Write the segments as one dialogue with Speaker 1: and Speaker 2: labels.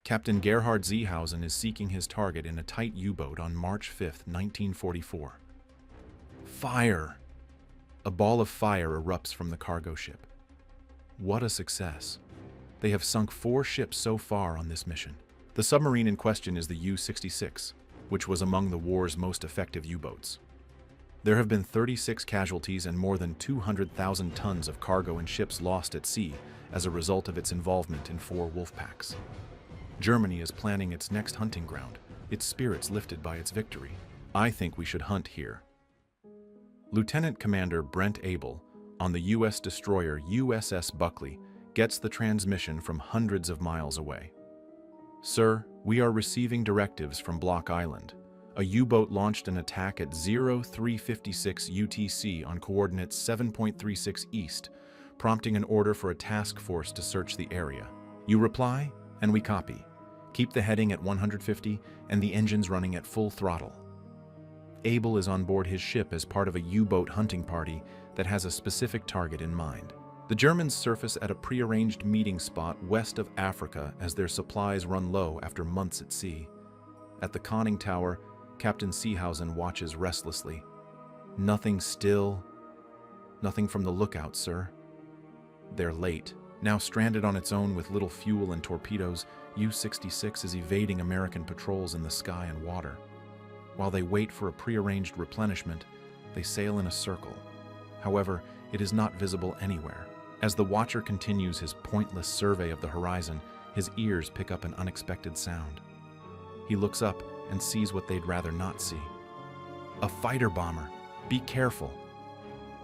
Speaker 1: Captain Gerhard Seehausen is seeking his target in a tight U-boat on March 5, 1944. Fire! A ball of fire erupts from the cargo ship. What a success. They have sunk 4 ships so far on this mission. The submarine in question is the U-66, which was among the war's most effective U-boats. There have been 36 casualties and more than 200,000 tons of cargo and ships lost at sea as a result of its involvement in 4 wolf packs. Germany is planning its next hunting ground, its spirits lifted by its victory. I think we should hunt here. Lieutenant Commander Brent Abel, on the U.S. destroyer USS Buckley, gets the transmission from hundreds of miles away. Sir, we are receiving directives from Block Island. A U-boat launched an attack at 0356 UTC on coordinates 7.36 east, prompting an order for a task force to search the area. You reply, and we copy. Keep the heading at 150 and the engines running at full throttle. Abel is on board his ship as part of a U-boat hunting party that has a specific target in mind. The Germans surface at a prearranged meeting spot west of Africa as their supplies run low after months at sea. At the conning tower, Captain Seehausen watches restlessly. Nothing still. Nothing from the lookout, sir. They're late. Now stranded on its own with little fuel and torpedoes, U-66 is evading American patrols in the sky and water. While they wait for a prearranged replenishment, they sail in a circle. However, it is not visible anywhere. As the watcher continues his pointless survey of the horizon, his ears pick up an unexpected sound. He looks up and sees what they'd rather not see. A fighter bomber. Be careful.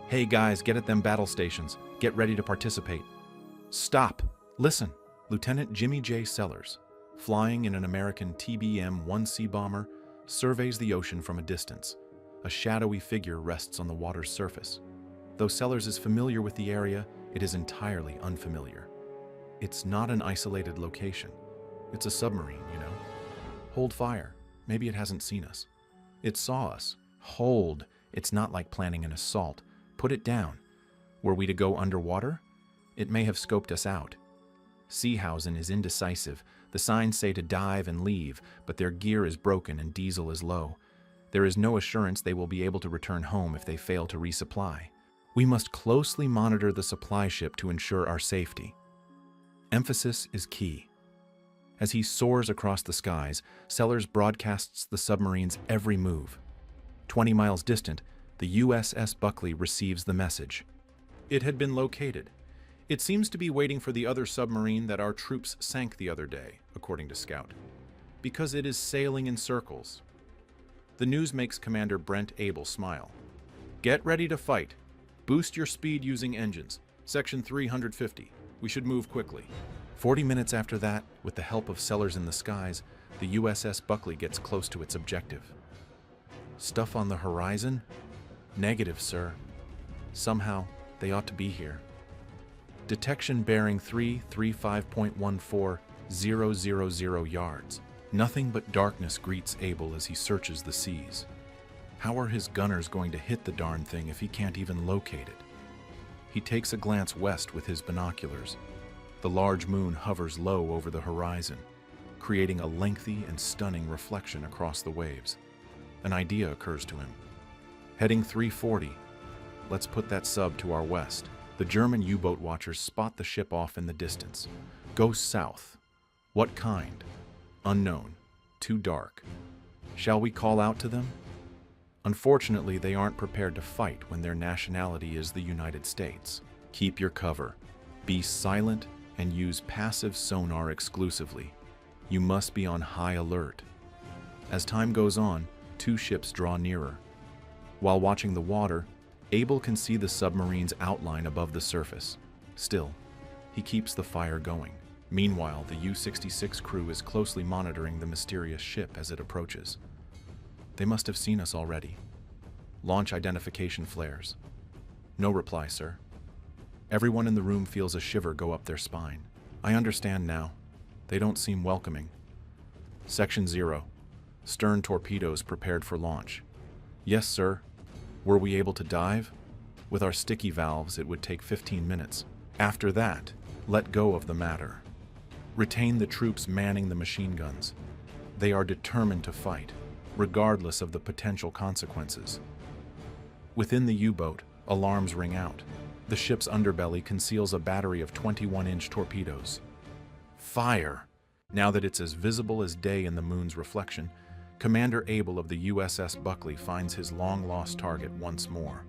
Speaker 1: Hey guys, get at them battle stations. Get ready to participate. Stop. Listen. Lieutenant Jimmy J. Sellers, flying in an American TBM-1C bomber, surveys the ocean from a distance. A shadowy figure rests on the water's surface. Though Sellers is familiar with the area, it is entirely unfamiliar. It's not an isolated location. It's a submarine, you know. Hold fire. Maybe it hasn't seen us. It saw us. Hold. It's not like planning an assault. Put it down. Were we to go underwater? It may have scoped us out. Seehausen is indecisive. The signs say to dive and leave, but their gear is broken and diesel is low. There is no assurance they will be able to return home if they fail to resupply. We must closely monitor the supply ship to ensure our safety. Emphasis is key. As he soars across the skies, Sellers broadcasts the submarine's every move. 20 miles distant, the USS Buckley receives the message. It had been located. It seems to be waiting for the other submarine that our troops sank the other day, according to Scout, because it is sailing in circles. The news makes Commander Brent Abel smile. Get ready to fight. Boost your speed using engines. Section 350. We should move quickly. 40 minutes after that, with the help of Sellers in the skies, the USS Buckley gets close to its objective. Stuff on the horizon? Negative, sir. Somehow, they ought to be here. Detection bearing 335.14000 yards. Nothing but darkness greets Abel as he searches the seas. How are his gunners going to hit the darn thing if he can't even locate it? He takes a glance west with his binoculars. The large moon hovers low over the horizon, creating a lengthy and stunning reflection across the waves. An idea occurs to him. Heading 340. Let's put that sub to our west. The German U-boat watchers spot the ship off in the distance. Go south. What kind? Unknown. Too dark. Shall we call out to them? Unfortunately, they aren't prepared to fight when their nationality is the United States. Keep your cover. Be silent and use passive sonar exclusively. You must be on high alert. As time goes on, 2 ships draw nearer. While watching the water, Abel can see the submarine's outline above the surface. Still, he keeps the fire going. Meanwhile, the U-66 crew is closely monitoring the mysterious ship as it approaches. They must have seen us already. Launch identification flares. No reply, sir. Everyone in the room feels a shiver go up their spine. I understand now. They don't seem welcoming. Section 0. Stern torpedoes prepared for launch. Yes, sir. Were we able to dive? With our sticky valves, it would take 15 minutes. After that, let go of the matter. Retain the troops manning the machine guns. They are determined to fight, regardless of the potential consequences. Within the U-boat, alarms ring out. The ship's underbelly conceals a battery of 21-inch torpedoes. Fire! Now that it's as visible as day in the moon's reflection, Commander Able of the USS Buckley finds his long-lost target once more.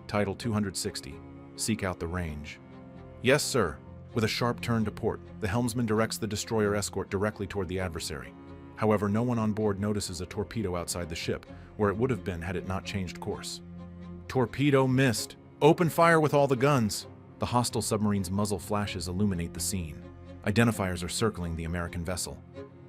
Speaker 1: Title 260, Seek Out the Range. Yes, sir. With a sharp turn to port, the helmsman directs the destroyer escort directly toward the adversary. However, no one on board notices a torpedo outside the ship, where it would have been had it not changed course. Torpedo missed! Open fire with all the guns! The hostile submarine's muzzle flashes illuminate the scene. Identifiers are circling the American vessel.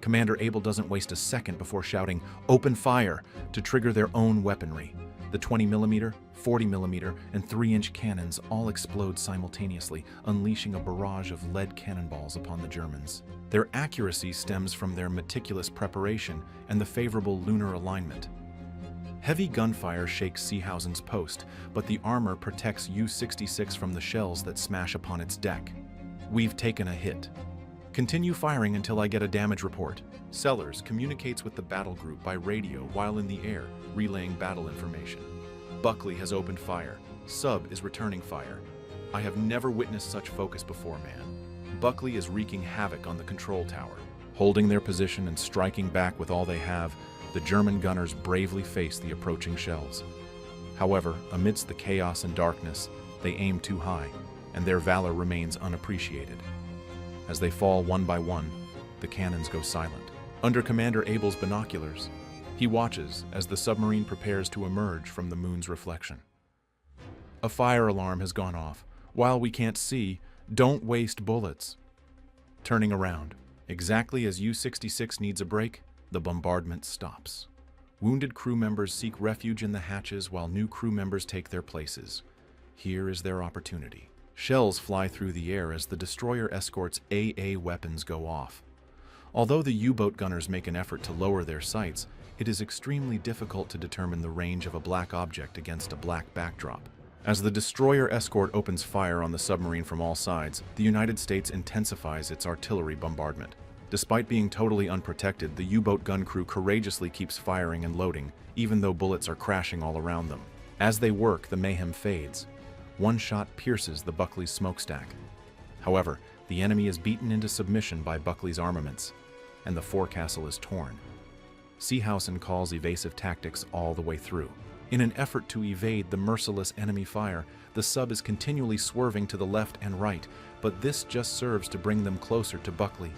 Speaker 1: Commander Able doesn't waste a second before shouting, "Open fire!" to trigger their own weaponry. The 20mm, 40mm, and 3-inch cannons all explode simultaneously, unleashing a barrage of lead cannonballs upon the Germans. Their accuracy stems from their meticulous preparation and the favorable lunar alignment. Heavy gunfire shakes Seehausen's post, but the armor protects U-66 from the shells that smash upon its deck. We've taken a hit. Continue firing until I get a damage report. Sellers communicates with the battle group by radio while in the air, relaying battle information. Buckley has opened fire. Sub is returning fire. I have never witnessed such focus before, man. Buckley is wreaking havoc on the control tower. Holding their position and striking back with all they have, the German gunners bravely face the approaching shells. However, amidst the chaos and darkness, they aim too high, and their valor remains unappreciated. As they fall one by one, the cannons go silent. Under Commander Able's binoculars, he watches as the submarine prepares to emerge from the moon's reflection. A fire alarm has gone off. While we can't see, don't waste bullets. Turning around, exactly as U-66 needs a break, the bombardment stops. Wounded crew members seek refuge in the hatches while new crew members take their places. Here is their opportunity. Shells fly through the air as the destroyer escort's AA weapons go off. Although the U-boat gunners make an effort to lower their sights, it is extremely difficult to determine the range of a black object against a black backdrop. As the destroyer escort opens fire on the submarine from all sides, the United States intensifies its artillery bombardment. Despite being totally unprotected, the U-boat gun crew courageously keeps firing and loading, even though bullets are crashing all around them. As they work, the mayhem fades. One shot pierces the Buckley's smokestack. However, the enemy is beaten into submission by Buckley's armaments, and the forecastle is torn. Seehausen calls evasive tactics all the way through. In an effort to evade the merciless enemy fire, the sub is continually swerving to the left and right, but this just serves to bring them closer to Buckley.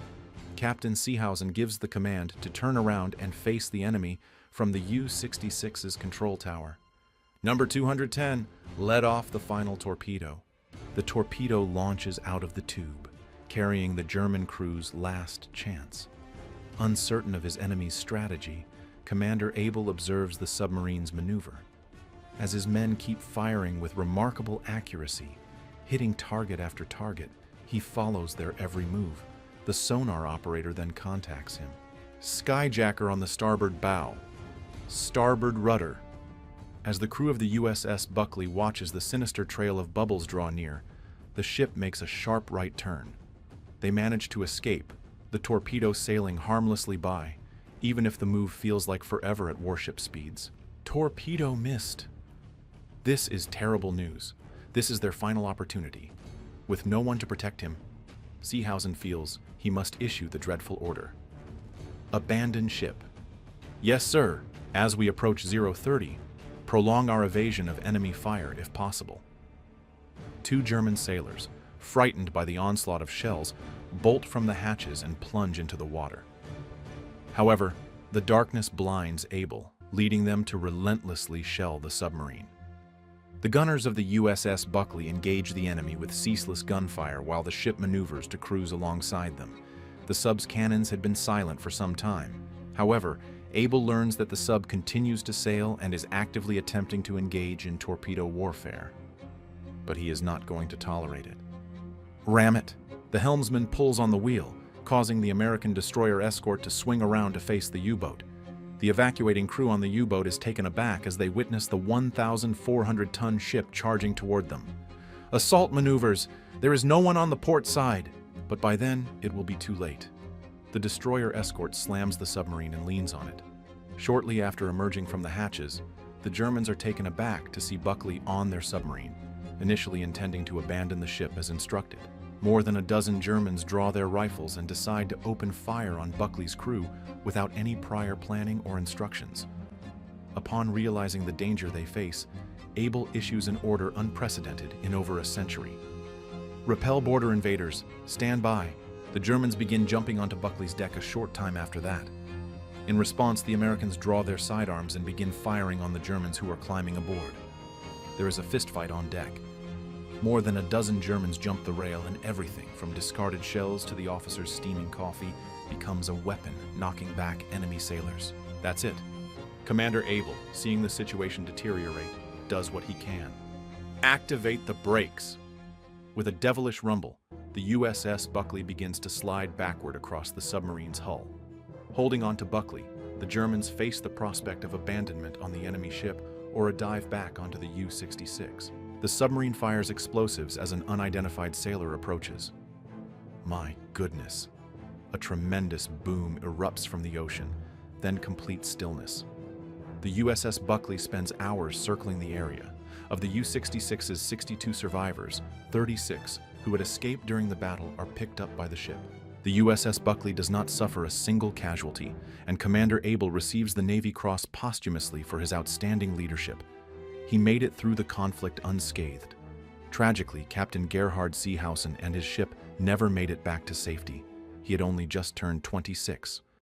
Speaker 1: Captain Seehausen gives the command to turn around and face the enemy from the U-66's control tower. Number 210, let off the final torpedo. The torpedo launches out of the tube, carrying the German crew's last chance. Uncertain of his enemy's strategy, Commander Able observes the submarine's maneuver. As his men keep firing with remarkable accuracy, hitting target after target, he follows their every move. The sonar operator then contacts him. Skyjacker on the starboard bow. Starboard rudder. As the crew of the USS Buckley watches the sinister trail of bubbles draw near, the ship makes a sharp right turn. They manage to escape, the torpedo sailing harmlessly by, even if the move feels like forever at warship speeds. Torpedo missed. This is terrible news. This is their final opportunity. With no one to protect him, Seehausen feels he must issue the dreadful order. Abandon ship. Yes, sir. As we approach 030, prolong our evasion of enemy fire if possible. Two German sailors, frightened by the onslaught of shells, bolt from the hatches and plunge into the water. However, the darkness blinds Able, leading them to relentlessly shell the submarine. The gunners of the USS Buckley engage the enemy with ceaseless gunfire while the ship maneuvers to cruise alongside them. The sub's cannons had been silent for some time. However, Able learns that the sub continues to sail and is actively attempting to engage in torpedo warfare. But he is not going to tolerate it. Ram it! The helmsman pulls on the wheel, causing the American destroyer escort to swing around to face the U-boat. The evacuating crew on the U-boat is taken aback as they witness the 1,400-ton ship charging toward them. Assault maneuvers! There is no one on the port side! But by then, it will be too late. The destroyer escort slams the submarine and leans on it. Shortly after emerging from the hatches, the Germans are taken aback to see Buckley on their submarine, initially intending to abandon the ship as instructed. More than a dozen Germans draw their rifles and decide to open fire on Buckley's crew without any prior planning or instructions. Upon realizing the danger they face, Able issues an order unprecedented in over a century. "Repel border invaders, stand by." The Germans begin jumping onto Buckley's deck a short time after that. In response, the Americans draw their sidearms and begin firing on the Germans who are climbing aboard. There is a fistfight on deck. More than a dozen Germans jump the rail, and everything from discarded shells to the officers' steaming coffee becomes a weapon, knocking back enemy sailors. That's it. Commander Able, seeing the situation deteriorate, does what he can. Activate the brakes! With a devilish rumble, the USS Buckley begins to slide backward across the submarine's hull. Holding on to Buckley, the Germans face the prospect of abandonment on the enemy ship or a dive back onto the U-66. The submarine fires explosives as an unidentified sailor approaches. My goodness. A tremendous boom erupts from the ocean, then complete stillness. The USS Buckley spends hours circling the area. Of the U-66's 62 survivors, 36 who had escaped during the battle are picked up by the ship. The USS Buckley does not suffer a single casualty, and Commander Able receives the Navy Cross posthumously for his outstanding leadership. He made it through the conflict unscathed. Tragically, Captain Gerhard Seehausen and his ship never made it back to safety. He had only just turned 26.